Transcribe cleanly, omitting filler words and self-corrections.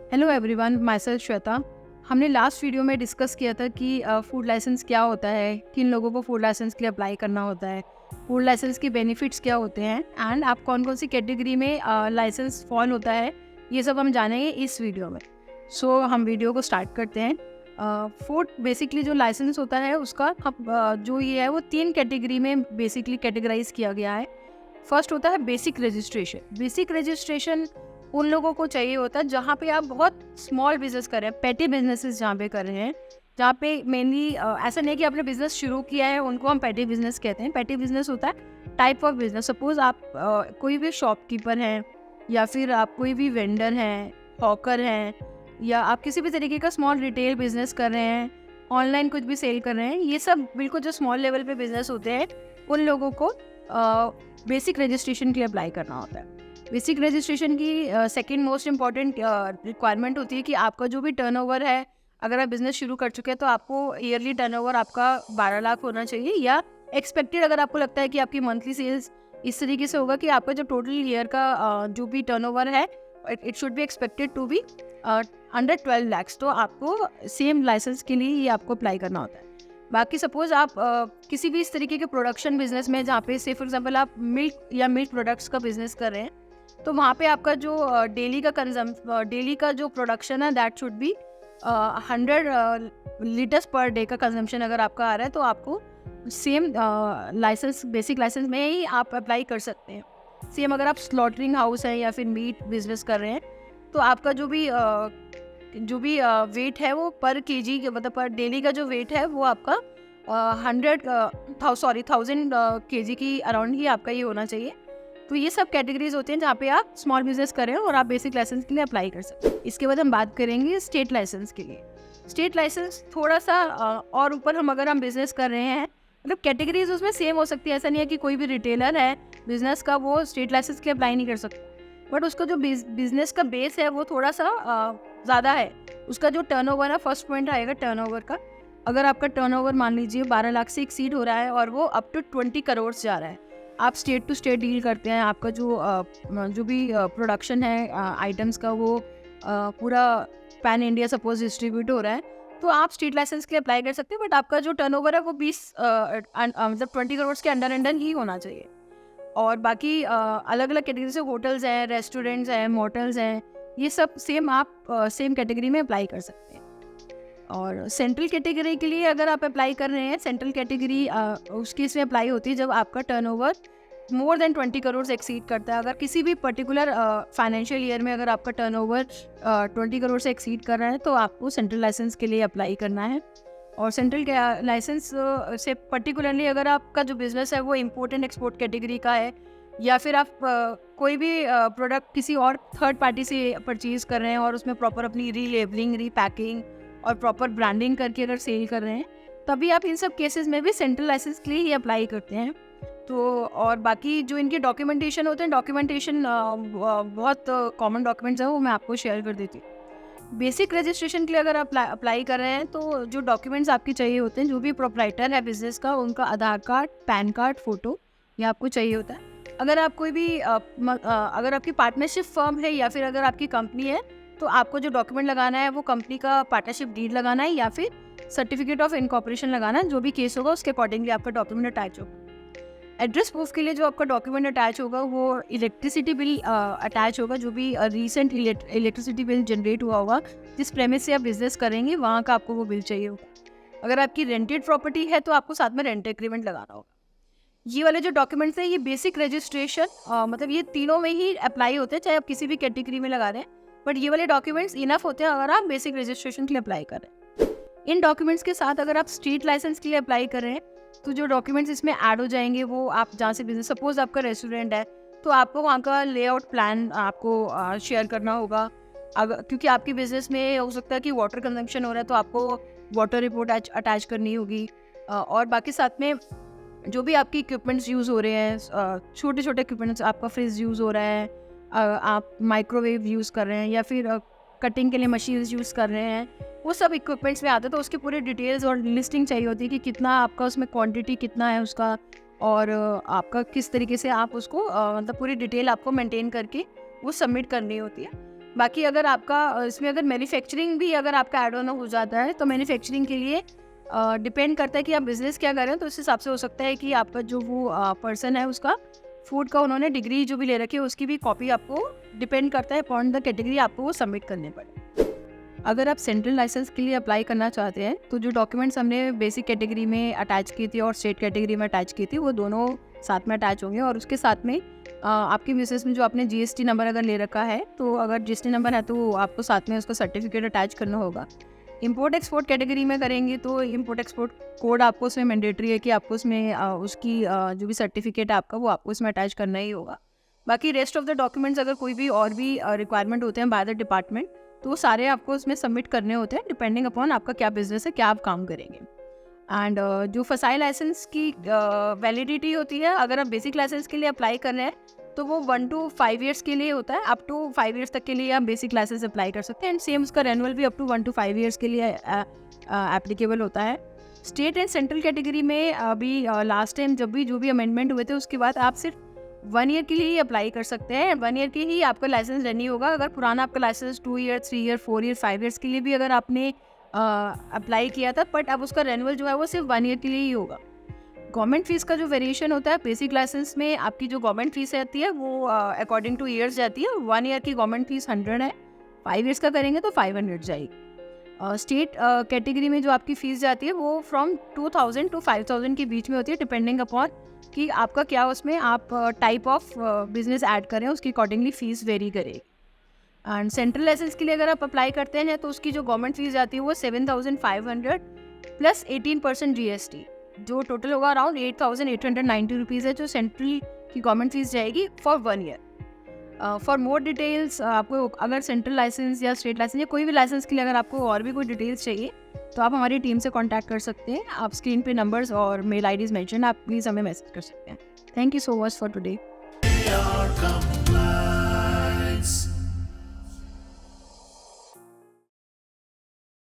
Hello everyone, my self Shweta. हमने last video में discuss किया था कि फूड लाइसेंस क्या होता है, किन लोगों को फूड लाइसेंस के लिए अप्लाई करना होता है, फूड लाइसेंस के बेनिफिट्स क्या होते हैं एंड आप कौन कौन सी कैटेगरी में लाइसेंस फॉल होता है, ये सब हम जानेंगे इस वीडियो में। सो हम वीडियो को स्टार्ट करते हैं। फूड बेसिकली जो लाइसेंस होता है उसका जो ये है वो 3 कैटेगरी में बेसिकली कैटेगराइज किया गया है। फर्स्ट होता है बेसिक रजिस्ट्रेशन। बेसिक रजिस्ट्रेशन उन लोगों को चाहिए होता है जहाँ पे आप बहुत स्मॉल बिजनेस कर रहे हैं, पेटी बिजनेसेस जहाँ पे कर रहे हैं, जहाँ पे मेनली ऐसा नहीं है कि आपने बिजनेस शुरू किया है उनको हम पेटी बिजनेस कहते हैं। पेटी बिजनेस होता है टाइप ऑफ बिजनेस। सपोज आप कोई भी शॉपकीपर हैं या फिर आप कोई भी वेंडर हैं, हॉकर हैं, या आप किसी भी तरीके का स्मॉल रिटेल बिजनेस कर रहे हैं, ऑनलाइन कुछ भी सेल कर रहे हैं, ये सब बिल्कुल जो स्मॉल लेवल पे बिजनेस होते हैं उन लोगों को बेसिक रजिस्ट्रेशन के लिए अप्लाई करना होता है। बेसिक रजिस्ट्रेशन की सेकंड मोस्ट इम्पॉर्टेंट रिक्वायरमेंट होती है कि आपका जो भी टर्नओवर है, अगर आप बिजनेस शुरू कर चुके हैं तो आपको ईयरली टर्नओवर आपका 12 लाख होना चाहिए, या एक्सपेक्टेड अगर आपको लगता है कि आपकी मंथली सेल्स इस तरीके से होगा कि आपका जो टोटल ईयर का जो भी टर्नओवर है it should be expected to be under 12 lakhs, तो आपको सेम लाइसेंस के लिए ये आपको अप्लाई करना होता है। बाकी सपोज आप किसी भी इस तरीके के प्रोडक्शन बिजनेस में, जहाँ पे से फॉर एग्जांपल आप मिल्क या मिल्क प्रोडक्ट्स का बिजनेस कर रहे हैं, तो वहाँ पे आपका जो डेली का जो प्रोडक्शन है that should be 100 litres per day का कंजम्पशन अगर आपका आ रहा है, तो आपको सेम लाइसेंस बेसिक लाइसेंस में ही आप अप्लाई कर सकते हैं। सेम अगर आप स्लॉटरिंग हाउस है या फिर मीट बिजनेस कर रहे हैं, तो आपका जो भी वेट है वो पर केजी मतलब पर डेली का जो वेट है वो आपका 1000 केजी की अराउंड ही आपका ये होना चाहिए। तो ये सब कैटेगरीज होते हैं जहाँ पे आप स्मॉल बिजनेस करें और आप बेसिक लाइसेंस के लिए अप्लाई कर सकते हैं। इसके बाद हम बात करेंगे स्टेट लाइसेंस के लिए। स्टेट लाइसेंस थोड़ा सा और ऊपर अगर हम बिजनेस कर रहे हैं, मतलब कैटेगरीज उसमें सेम हो सकती है। ऐसा नहीं है कि कोई भी रिटेलर है बिजनेस का वो स्टेट लाइसेंस के लिए अप्लाई नहीं कर सकता, बट उसका जो बिजनेस का बेस है वो थोड़ा सा ज़्यादा है। उसका जो टर्नओवर है, फर्स्ट पॉइंट आएगा टर्नओवर का। अगर आपका टर्नओवर मान लीजिए 12 लाख से एक्सीड हो रहा है और वो अप टू 20 करोड़ जा रहा है, आप स्टेट टू स्टेट डील करते हैं, आपका जो भी प्रोडक्शन है आइटम्स का वो पूरा पैन इंडिया सपोज डिस्ट्रीब्यूट हो रहा है, तो आप स्टेट लाइसेंस के लिए अप्लाई कर सकते हैं। बट आपका जो टर्नओवर है वो 20 मतलब 20 करोड़ के अंडर ही होना चाहिए। और बाकी अलग अलग कैटेगरी से होटल्स हैं, रेस्टोरेंट्स हैं, मोटल्स हैं, ये सब सेम आप सेम कैटेगरी में अप्लाई कर सकते हैं। और सेंट्रल कैटेगरी के लिए अगर आप अप्लाई कर रहे हैं, सेंट्रल कैटेगरी उस केस में अप्लाई होती है जब आपका टर्नओवर मोर देन 20 करोड़ से एक्सीड करता है। अगर किसी भी पर्टिकुलर फाइनेंशियल ईयर में अगर आपका टर्नओवर 20 करोड़ से एक्सीड कर रहा है, तो आपको सेंट्रल लाइसेंस के लिए अप्लाई करना है। और सेंट्रल लाइसेंस से पर्टिकुलरली अगर आपका जो बिज़नेस है वो इम्पोर्ट एंड एक्सपोर्ट कैटेगरी का है, या फिर आप कोई भी प्रोडक्ट किसी और थर्ड पार्टी से परचेज़ कर रहे हैं और उसमें प्रॉपर अपनी रीलेबलिंग, रीपैकिंग और प्रॉपर ब्रांडिंग करके अगर सेल कर रहे हैं, तभी आप इन सब केसेस में भी सेंट्रल लाइसेंस के लिए ही अप्लाई करते हैं। तो और बाकी जो इनके डॉक्यूमेंटेशन होते हैं, डॉक्यूमेंटेशन बहुत कॉमन डॉक्यूमेंट्स हैं, वो मैं आपको शेयर कर देती हूँ। बेसिक रजिस्ट्रेशन के लिए अगर आप अप्लाई कर रहे हैं, तो जो डॉक्यूमेंट्स आपके चाहिए होते हैं, जो भी प्रोप्राइटर है बिजनेस का, उनका आधार कार्ड, पैन कार्ड, फ़ोटो, ये आपको चाहिए होता है। अगर आप कोई भी अगर आपकी पार्टनरशिप फर्म है या फिर अगर आपकी कंपनी है, तो आपको जो डॉक्यूमेंट लगाना है वो कंपनी का पार्टनरशिप डीड लगाना है या फिर सर्टिफिकेट ऑफ इनकॉर्पोरेशन लगाना है। जो भी केस होगा उसके अकॉर्डिंगली आपका डॉक्यूमेंट अटैच होगा। एड्रेस प्रूफ के लिए जो आपका डॉक्यूमेंट अटैच होगा वो इलेक्ट्रिसिटी बिल अटैच होगा, जो भी रिसेंट इलेक्ट्रिसिटी बिल जनरेट हुआ होगा, जिस प्रेमिस से आप बिजनेस करेंगे वहाँ का आपको वो बिल चाहिए होगा। अगर आपकी रेंटेड प्रॉपर्टी है तो आपको साथ में रेंट एग्रीमेंट लगाना होगा। ये वाले जो डॉक्यूमेंट्स हैं ये बेसिक रजिस्ट्रेशन मतलब ये तीनों में ही अप्लाई होते हैं, चाहे आप किसी भी कैटेगरी में लगा रहे हैं, बट ये वाले डॉक्यूमेंट्स इनफ होते हैं अगर आप बेसिक रजिस्ट्रेशन के लिए अप्लाई कर रहे हैं। इन डॉक्यूमेंट्स के साथ अगर आप स्टेट लाइसेंस के लिए अप्लाई कर रहे हैं, तो जो डॉक्यूमेंट्स इसमें ऐड हो जाएंगे वो आप जहाँ से बिजनेस, सपोज आपका रेस्टोरेंट है तो आपको वहाँ का लेआउट प्लान आपको शेयर करना होगा। अगर क्योंकि आपके बिजनेस में हो सकता है कि वाटर कंजम्पशन हो रहा है, तो आपको वाटर रिपोर्ट अटैच करनी होगी। और बाकी साथ में जो भी आपके इक्विपमेंट्स यूज़ हो रहे हैं, छोटे छोटे इक्विपमेंट्स, आपका फ्रिज यूज़ हो रहा है, आप माइक्रोवेव यूज़ कर रहे हैं या फिर कटिंग के लिए मशीन्स यूज़ कर रहे हैं, वो सब इक्विपमेंट्स में आते हैं। तो उसकी पूरी डिटेल्स और लिस्टिंग चाहिए होती है कि कितना आपका उसमें क्वांटिटी कितना है उसका, और आपका किस तरीके से आप उसको मतलब पूरी डिटेल आपको मेंटेन करके वो सबमिट करनी होती है। बाकी अगर आपका इसमें अगर मैन्युफैक्चरिंग भी अगर आपका ऐड ऑन हो जाता है तो मैन्युफैक्चरिंग के लिए डिपेंड करता है कि आप बिज़नेस क्या कर रहे हैं, तो उस हिसाब से हो सकता है कि आपका जो वो पर्सन है उसका फूड का उन्होंने डिग्री जो भी ले रखी है उसकी भी कॉपी आपको डिपेंड करता है अपॉन द कैटेगरी आपको वो सबमिट करने पड़े। अगर आप सेंट्रल लाइसेंस के लिए अप्लाई करना चाहते हैं तो जो डॉक्यूमेंट्स हमने बेसिक कैटेगरी में अटैच की थी और स्टेट कैटेगरी में अटैच की थी वो दोनों साथ में अटैच होंगे, और उसके साथ में आपके बिजनेस में जो आपने जीएसटी नंबर अगर ले रखा है तो अगर जीएसटी नंबर है तो आपको साथ में उसका सर्टिफिकेट अटैच करना होगा। इंपोर्ट एक्सपोर्ट कैटेगरी में करेंगे तो इंपोर्ट एक्सपोर्ट कोड आपको उसमें मैंडेटरी है कि आपको उसमें उसकी जो भी सर्टिफिकेट है आपका वो आपको उसमें अटैच करना ही होगा। बाकी रेस्ट ऑफ द डॉक्यूमेंट्स अगर कोई भी और भी रिक्वायरमेंट होते हैं बाय द डिपार्टमेंट तो वो सारे आपको उसमें सबमिट करने होते हैं डिपेंडिंग अपॉन आपका क्या बिजनेस है, क्या आप काम करेंगे। एंड जो फसाई लाइसेंस की वैलिडिटी होती है, अगर आप बेसिक लाइसेंस के लिए अप्लाई कर रहे हैं तो वो 1 to 5 ईयर्स के लिए होता है। अप टू 5 ईयर्स तक के लिए आप बेसिक लाइसेंस अप्लाई कर सकते हैं, एंड सेम उसका रेनुअल भी अप टू 1 to 5 ईयर्स के लिए एप्लीकेबल होता है। स्टेट एंड सेंट्रल कैटेगरी में अभी लास्ट टाइम जब भी जो भी अमेंडमेंट हुए थे उसके बाद आप सिर्फ 1 ईयर के लिए ही अप्लाई कर सकते हैं। 1 ईयर के ही आपका लाइसेंस रेन्यू होगा। अगर पुराना आपका licence 2 year 3 year 4 year 5 years के लिए भी अगर आपने अप्लाई किया था, बट अब उसका रेनुअल जो है वो सिर्फ 1 ईयर के लिए ही होगा। गवर्नमेंट फीस का जो वेरिएशन होता है, बेसिक लाइसेंस में आपकी जो गवर्नमेंट फीस रहती है वो अकॉर्डिंग टू ईयर्स जाती है। 1 ईयर की गवर्नमेंट फीस 100 है, 5 ईयर्स का करेंगे तो 500 जाएगी। स्टेट कैटेगरी में जो आपकी फ़ीस जाती है वो फ्रॉम 2000 to 5000 के बीच में होती है, डिपेंडिंग अपॉन कि आपका क्या उसमें आप टाइप ऑफ बिजनेस ऐड करें, उसकी अकॉर्डिंगली फ़ीस वेरी करेगी। एंड सेंट्रल लाइसेंस के लिए अगर आप अप्लाई करते हैं तो उसकी जो गवर्नमेंट फीस जाती है वो 7500 प्लस 18% GST, जो टोटल होगा अराउंड 8890 रुपीज़ है जो सेंट्रल की गवर्नमेंट फीस जाएगी for 1 year. For more details आपको अगर सेंट्रल लाइसेंस या स्टेट लाइसेंस या कोई भी लाइसेंस के लिए अगर आपको और भी कोई डिटेल्स चाहिए तो आप हमारी टीम से कांटेक्ट कर सकते हैं। आप स्क्रीन पे नंबर्स और मेल आईडीज़ मेंशन, आप प्लीज़ हमें मैसेज कर सकते हैं। Thank you so much for today.